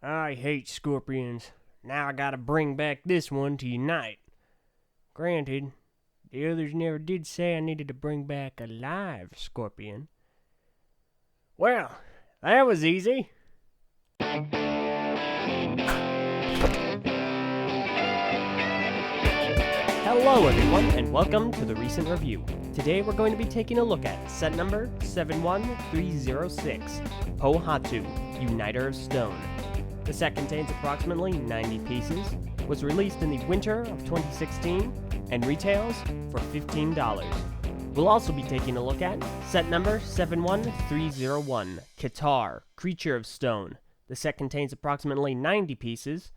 I hate scorpions. Now I gotta bring back this one to unite. Granted, the others never did say I needed to bring back a live scorpion. Well, that was easy. Hello everyone, and welcome to the recent review. Today we're going to be taking a look at set number 71306, Pohatu, Uniter of Stone. The set contains approximately 90 pieces, was released in the winter of 2016, and retails for $15. We'll also be taking a look at set number 71301, Ketar, Creature of Stone. The set contains approximately 90 pieces,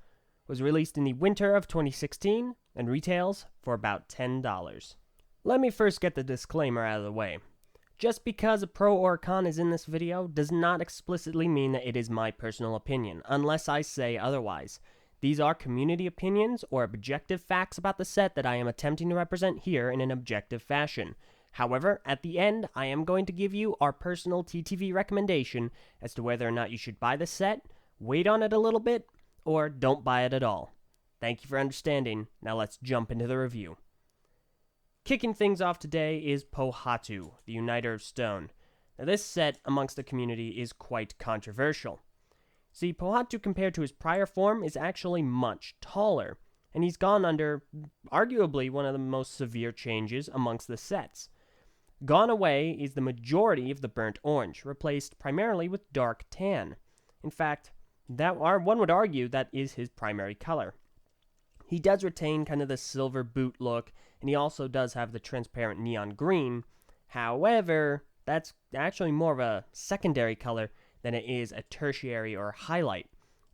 was released in the winter of 2016, and retails for about $10. Let me first get the disclaimer out of the way. Just because a pro or a con is in this video does not explicitly mean that it is my personal opinion, unless I say otherwise. These are community opinions or objective facts about the set that I am attempting to represent here in an objective fashion. However, at the end, I am going to give you our personal TTV recommendation as to whether or not you should buy the set, wait on it a little bit, or don't buy it at all. Thank you for understanding. Now let's jump into the review. Kicking things off today is Pohatu, the Uniter of Stone. Now this set amongst the community is quite controversial. See, Pohatu compared to his prior form is actually much taller, and he's gone under arguably one of the most severe changes amongst the sets. Gone away is the majority of the burnt orange, replaced primarily with dark tan. In fact, one would argue that is his primary color. He does retain kind of the silver boot look, and he also does have the transparent neon green. However, that's actually more of a secondary color than it is a tertiary or highlight.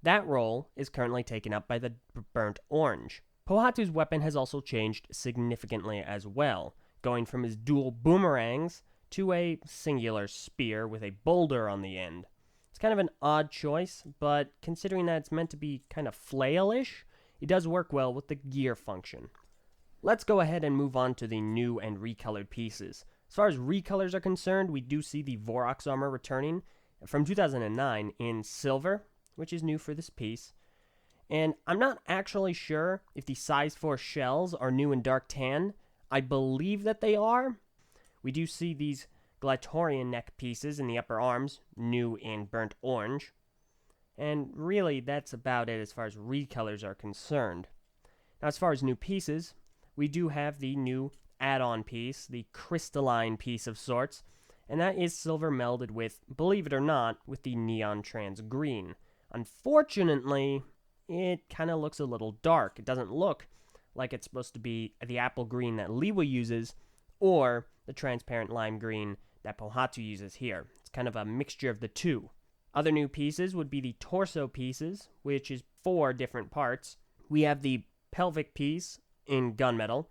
That role is currently taken up by the burnt orange. Pohatu's weapon has also changed significantly as well, going from his dual boomerangs to a singular spear with a boulder on the end. It's kind of an odd choice, but considering that it's meant to be kind of flail-ish, it does work well with the gear function. Let's go ahead and move on to the new and recolored pieces. As far as recolors are concerned, we do see the Vorok's armor returning from 2009 in silver, which is new for this piece. And I'm not actually sure if the size 4 shells are new in dark tan. I believe that they are. We do see these Glatorian neck pieces in the upper arms, new in burnt orange. And really, that's about it as far as recolors are concerned. Now, as far as new pieces, we do have the new add-on piece, the crystalline piece of sorts, and that is silver melded with, believe it or not, with the neon trans green. Unfortunately, it kind of looks a little dark. It doesn't look like it's supposed to be the apple green that Liwa uses, or the transparent lime green that Pohatu uses here. It's kind of a mixture of the two. Other new pieces would be the torso pieces, which is 4 different parts. We have the pelvic piece in gunmetal.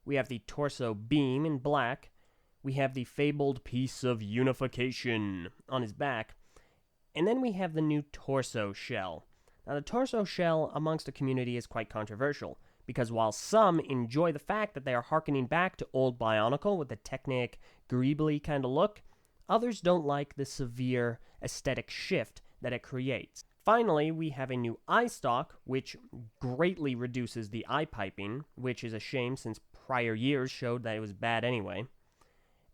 We have the torso beam in black. We have the fabled piece of unification on his back. And then we have the new torso shell. Now, the torso shell amongst the community is quite controversial, because while some enjoy the fact that they are harkening back to old Bionicle with the Technic, greebly kind of look, others don't like the severe aesthetic shift that it creates. Finally, we have a new eye stalk, which greatly reduces the eye piping, which is a shame since prior years showed that it was bad anyway.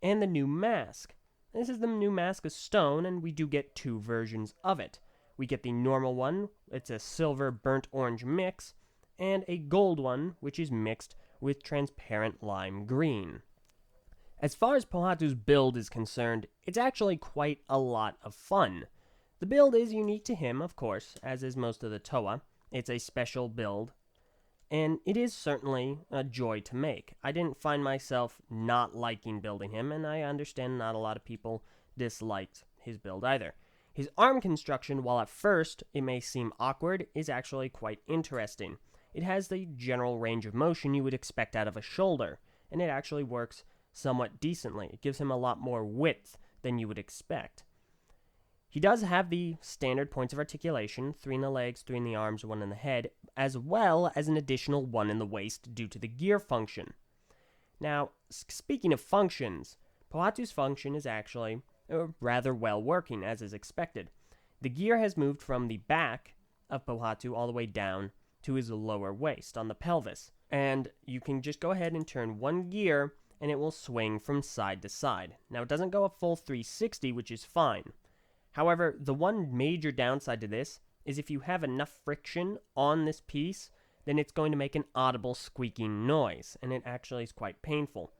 And the new mask. This is the new mask of stone, and we do get 2 versions of it. We get the normal one, it's a silver burnt orange mix, and a gold one, which is mixed with transparent lime green. As far as Pohatu's build is concerned, it's actually quite a lot of fun. The build is unique to him, of course, as is most of the Toa. It's a special build, and it is certainly a joy to make. I didn't find myself not liking building him, and I understand not a lot of people disliked his build either. His arm construction, while at first it may seem awkward, is actually quite interesting. It has the general range of motion you would expect out of a shoulder, and it actually works somewhat decently. It gives him a lot more width than you would expect. He does have the standard points of articulation, 3 in the legs, 3 in the arms, 1 in the head, as well as an additional 1 in the waist due to the gear function. Now, speaking of functions, Pohatu's function is actually rather well working, as is expected. The gear has moved from the back of Pohatu all the way down to his lower waist on the pelvis. And you can just go ahead and turn one gear and it will swing from side to side. Now it doesn't go a full 360, which is fine. However, the one major downside to this is if you have enough friction on this piece, then it's going to make an audible squeaking noise, and it actually is quite painful.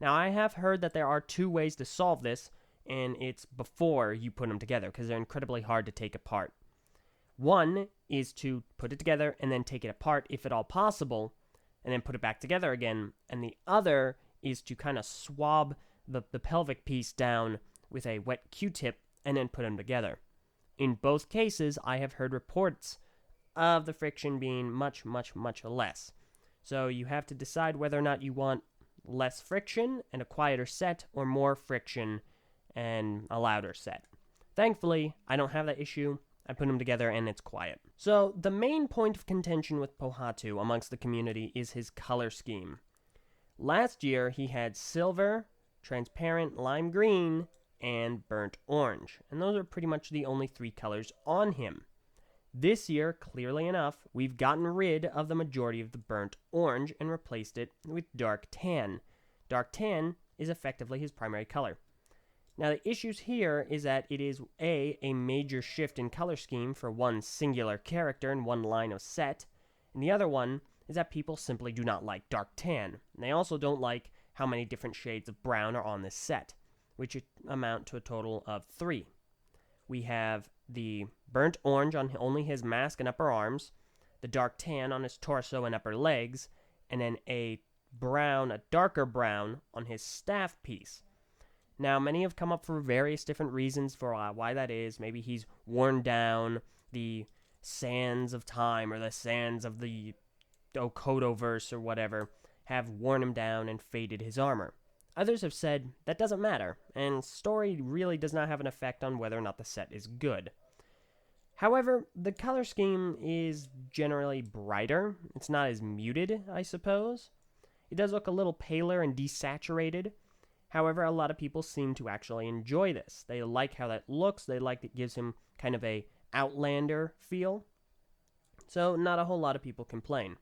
Now, I have heard that there are two ways to solve this, and it's before you put them together, because they're incredibly hard to take apart. One is to put it together and then take it apart, if at all possible, and then put it back together again, and the other is to kind of swab the pelvic piece down with a wet Q-tip and then put them together. In both cases, I have heard reports of the friction being much, much, much less. So you have to decide whether or not you want less friction and a quieter set, or more friction and a louder set. Thankfully, I don't have that issue. I put them together and it's quiet. So the main point of contention with Pohatu amongst the community is his color scheme. Last year, he had silver, transparent lime green, and burnt orange, and those are pretty much the only three colors on him. This year, clearly enough, we've gotten rid of the majority of the burnt orange and replaced it with dark tan. Dark tan is effectively his primary color. Now, the issues here is that it is a major shift in color scheme for one singular character in one line of set, and the other one is that people simply do not like dark tan. And they also don't like how many different shades of brown are on this set, which amount to a total of 3. We have the burnt orange on only his mask and upper arms, the dark tan on his torso and upper legs, and then a darker brown on his staff piece. Now, many have come up for various different reasons for why that is. Maybe he's worn down, the sands of time or the sands of the Okotoverse or whatever have worn him down and faded his armor. Others have said that doesn't matter, and story really does not have an effect on whether or not the set is good. However, the color scheme is generally brighter. It's not as muted, I suppose. It does look a little paler and desaturated. However, a lot of people seem to actually enjoy this. They like how that looks. They like that it gives him kind of a Outlander feel. So not a whole lot of people complain.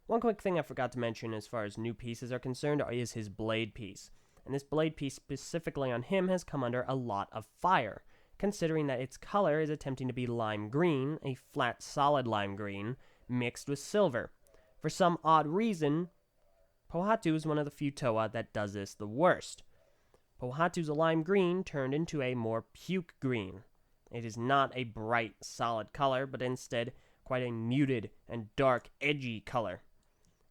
One quick thing I forgot to mention as far as new pieces are concerned is his blade piece. And this blade piece specifically on him has come under a lot of fire, considering that its color is attempting to be lime green, a flat solid lime green, mixed with silver. For some odd reason, Pohatu is one of the few Toa that does this the worst. Pohatu's lime green turned into a more puke green. It is not a bright, solid color, but instead quite a muted and dark, edgy color.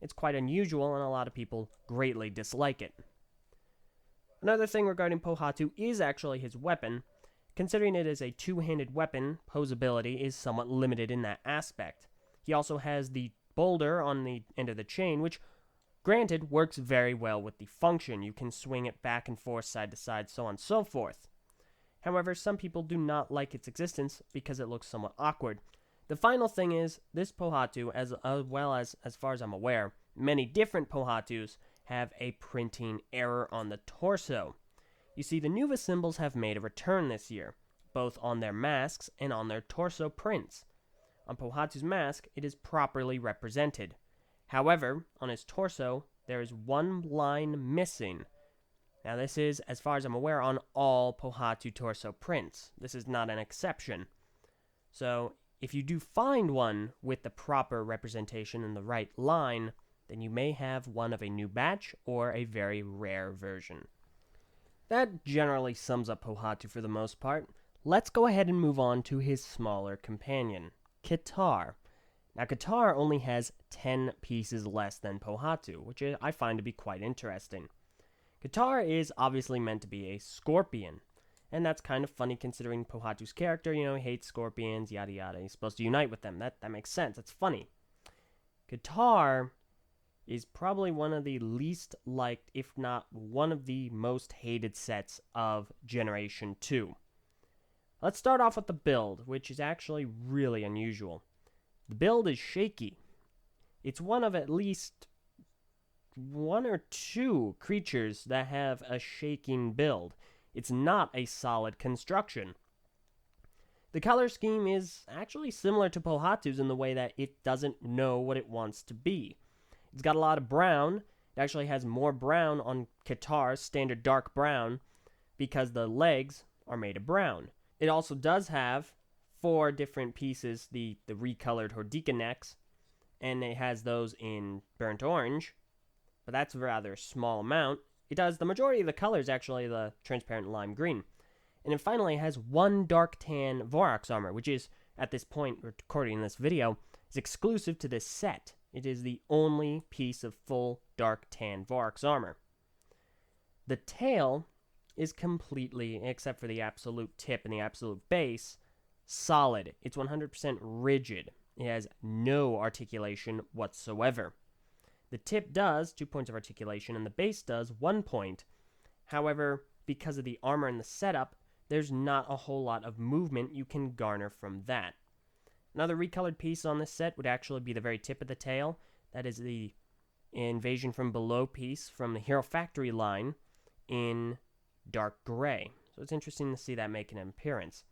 It's quite unusual, and a lot of people greatly dislike it. Another thing regarding Pohatu is actually his weapon. Considering it is a two-handed weapon, posability is somewhat limited in that aspect. He also has the boulder on the end of the chain, which, granted, works very well with the function. You can swing it back and forth, side to side, so on and so forth. However, some people do not like its existence because it looks somewhat awkward. The final thing is, this Pohatu, as well as far as I'm aware, many different Pohatus have a printing error on the torso. You see, the Nuva symbols have made a return this year, both on their masks and on their torso prints. On Pohatu's mask, it is properly represented. However, on his torso, there is one line missing. Now, this is, as far as I'm aware, on all Pohatu torso prints. This is not an exception. So, if you do find one with the proper representation in the right line, then you may have one of a new batch or a very rare version. That generally sums up Pohatu for the most part. Let's go ahead and move on to his smaller companion, Ketar. Now, Ketar only has 10 pieces less than Pohatu, which I find to be quite interesting. Ketar is obviously meant to be a scorpion, and that's kind of funny considering Pohatu's character, he hates scorpions, yada yada. He's supposed to unite with them. That makes sense. That's funny. Ketar is probably one of the least liked, if not one of the most hated sets of Generation 2. Let's start off with the build, which is actually really unusual. The build is shaky. It's one of at least one or two creatures that have a shaking build. It's not a solid construction. The color scheme is actually similar to Pohatu's in the way that it doesn't know what it wants to be. It's got a lot of brown. It actually has more brown on Ketar's standard dark brown because the legs are made of brown. It also does have 4 different pieces, the recolored Hordika necks, and it has those in burnt orange, but that's a rather small amount. It does the majority of the colors, actually, the transparent lime green. And it finally has 1 dark tan Vorax armor, which is, at this point, recording this video, is exclusive to this set. It is the only piece of full dark tan Vorax armor. The tail is completely, except for the absolute tip and the absolute base, solid. It's 100% rigid. It has no articulation whatsoever. The tip does 2 points of articulation, and the base does 1 point. However, because of the armor and the setup, there's not a whole lot of movement you can garner from that. Another recolored piece on this set would actually be the very tip of the tail. That is the Invasion from Below piece from the Hero Factory line in dark gray. So it's interesting to see that make an appearance.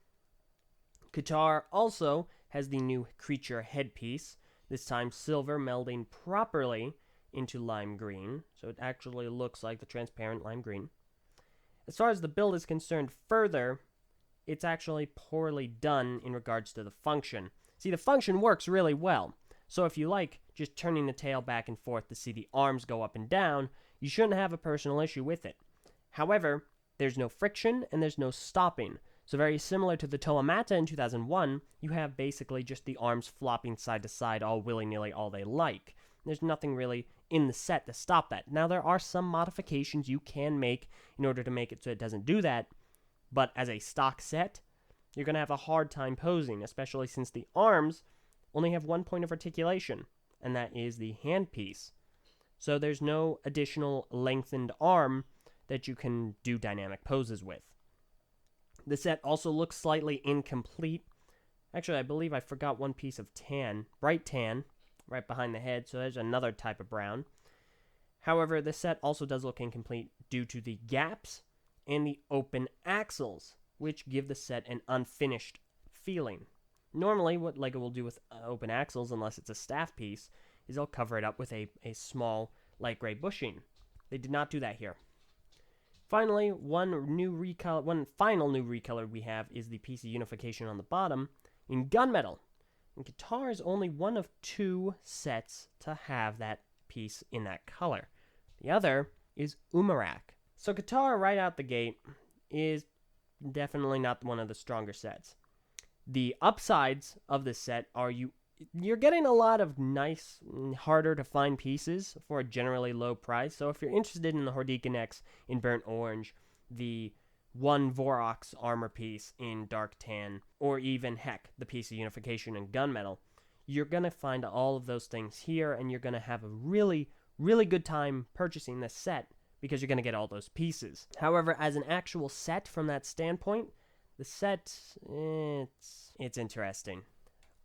Ketar also has the new creature headpiece, this time silver melding properly into lime green, so it actually looks like the transparent lime green. As far as the build is concerned further, it's actually poorly done in regards to the function. See, the function works really well, so if you like just turning the tail back and forth to see the arms go up and down, you shouldn't have a personal issue with it. However, there's no friction and there's no stopping. So very similar to the Toamata in 2001, you have basically just the arms flopping side to side all willy-nilly all they like. There's nothing really in the set to stop that. Now, there are some modifications you can make in order to make it so it doesn't do that, but as a stock set, you're going to have a hard time posing, especially since the arms only have 1 point of articulation, and that is the handpiece. So there's no additional lengthened arm that you can do dynamic poses with. The set also looks slightly incomplete. Actually, I believe I forgot 1 piece of tan, bright tan, right behind the head, so there's another type of brown. However, the set also does look incomplete due to the gaps and the open axles, which give the set an unfinished feeling. Normally, what LEGO will do with open axles, unless it's a staff piece, is they'll cover it up with a small light gray bushing. They did not do that here. Finally, one final new recolor we have is the piece of unification on the bottom in gunmetal. And Ketar is only one of 2 sets to have that piece in that color. The other is Umarak. So Ketar, right out the gate, is definitely not one of the stronger sets. The upsides of this set are you're getting a lot of nice, harder to find pieces for a generally low price. So if you're interested in the Hordika necks in burnt orange, the 1 Vorax armor piece in dark tan, or even, heck, the piece of unification in gunmetal, you're going to find all of those things here, and you're going to have a really, really good time purchasing this set because you're going to get all those pieces. However, as an actual set from that standpoint, the set, it's interesting.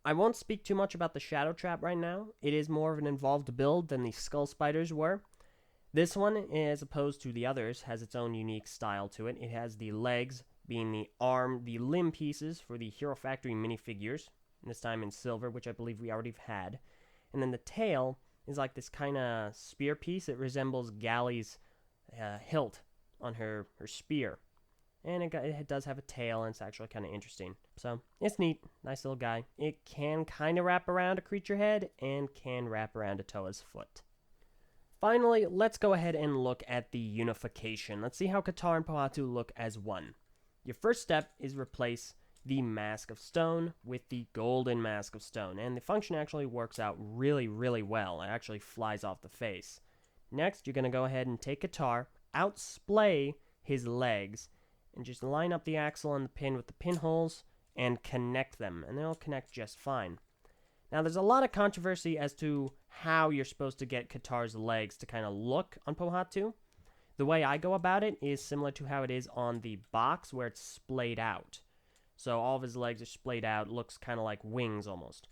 I won't speak too much about the Shadow Trap right now. It is more of an involved build than the Skull Spiders were. This one, as opposed to the others, has its own unique style to it. It has the legs being the limb pieces for the Hero Factory minifigures, this time in silver, which I believe we already had. And then the tail is like this kind of spear piece. It resembles Gally's hilt on her spear. And it does have a tail, and it's actually kind of interesting. So, it's neat. Nice little guy. It can kind of wrap around a creature head, and can wrap around a Toa's foot. Finally, let's go ahead and look at the unification. Let's see how Ketar and Pohatu look as one. Your first step is replace the Mask of Stone with the Golden Mask of Stone, and the function actually works out really, really well. It actually flies off the face. Next, you're going to go ahead and take Ketar, outsplay his legs, and just line up the axle and the pin with the pinholes and connect them, and they'll connect just fine. Now, there's a lot of controversy as to how you're supposed to get Ketar's legs to kind of look on Pohatu. The way I go about it is similar to how it is on the box, where it's splayed out. So all of his legs are splayed out, looks kind of like wings almost.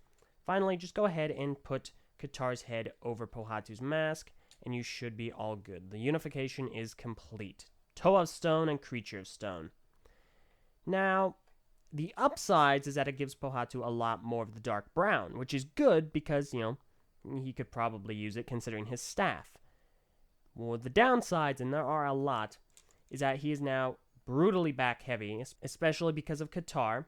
Finally, just go ahead and put Ketar's head over Pohatu's mask, and you should be all good. The unification is complete. Toe of Stone and Creature of Stone. Now, The upsides is that it gives Pohatu a lot more of the dark brown, which is good because, he could probably use it considering his staff. Well, the downsides, and there are a lot, is that he is now brutally back heavy, especially because of Ketar.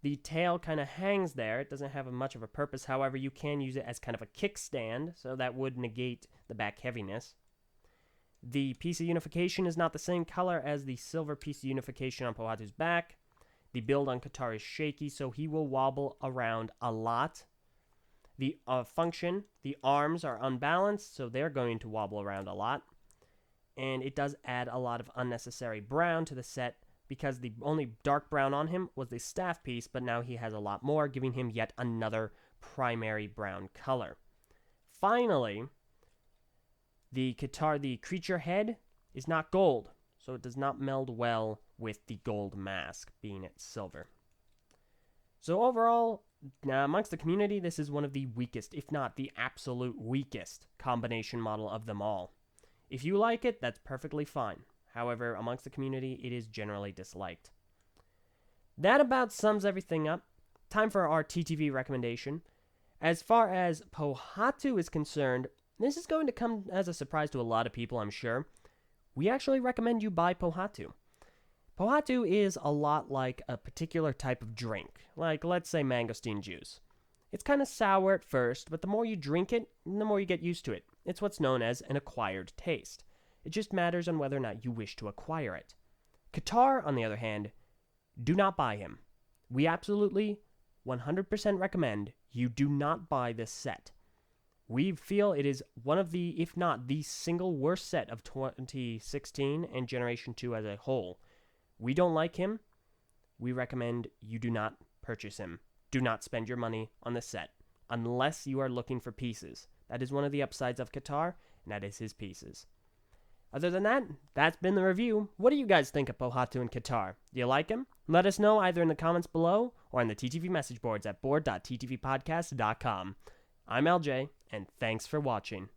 The tail kind of hangs there. It doesn't have much of a purpose. However, you can use it as kind of a kickstand, so that would negate the back heaviness. The piece of unification is not the same color as the silver piece of unification on Pohatu's back. The build on Ketar is shaky, so he will wobble around a lot. The function, the arms are unbalanced, so they're going to wobble around a lot. And it does add a lot of unnecessary brown to the set because the only dark brown on him was the staff piece, but now he has a lot more, giving him yet another primary brown color. Finally, the Ketar, the creature head, is not gold, so it does not meld well with the gold mask, being it silver. So overall, amongst the community, this is one of the weakest, if not the absolute weakest, combination model of them all. If you like it, that's perfectly fine. However, amongst the community, it is generally disliked. That about sums everything up. Time for our TTV recommendation. As far as Pohatu is concerned, this is going to come as a surprise to a lot of people, I'm sure. We actually recommend you buy Pohatu. Pohatu is a lot like a particular type of drink, like let's say mangosteen juice. It's kind of sour at first, but the more you drink it, the more you get used to it. It's what's known as an acquired taste. It just matters on whether or not you wish to acquire it. Ketar, on the other hand, do not buy him. We absolutely 100% recommend you do not buy this set. We feel it is one of the, if not the single worst set of 2016 and Generation 2 as a whole. We don't like him. We recommend you do not purchase him. Do not spend your money on the set unless you are looking for pieces. That is one of the upsides of Ketar, and that is his pieces. Other than that, that's been the review. What do you guys think of Pohatu and Ketar? Do you like him? Let us know either in the comments below or on the TTV Message Boards at board.ttvpodcast.com. I'm Eljay, and thanks for watching.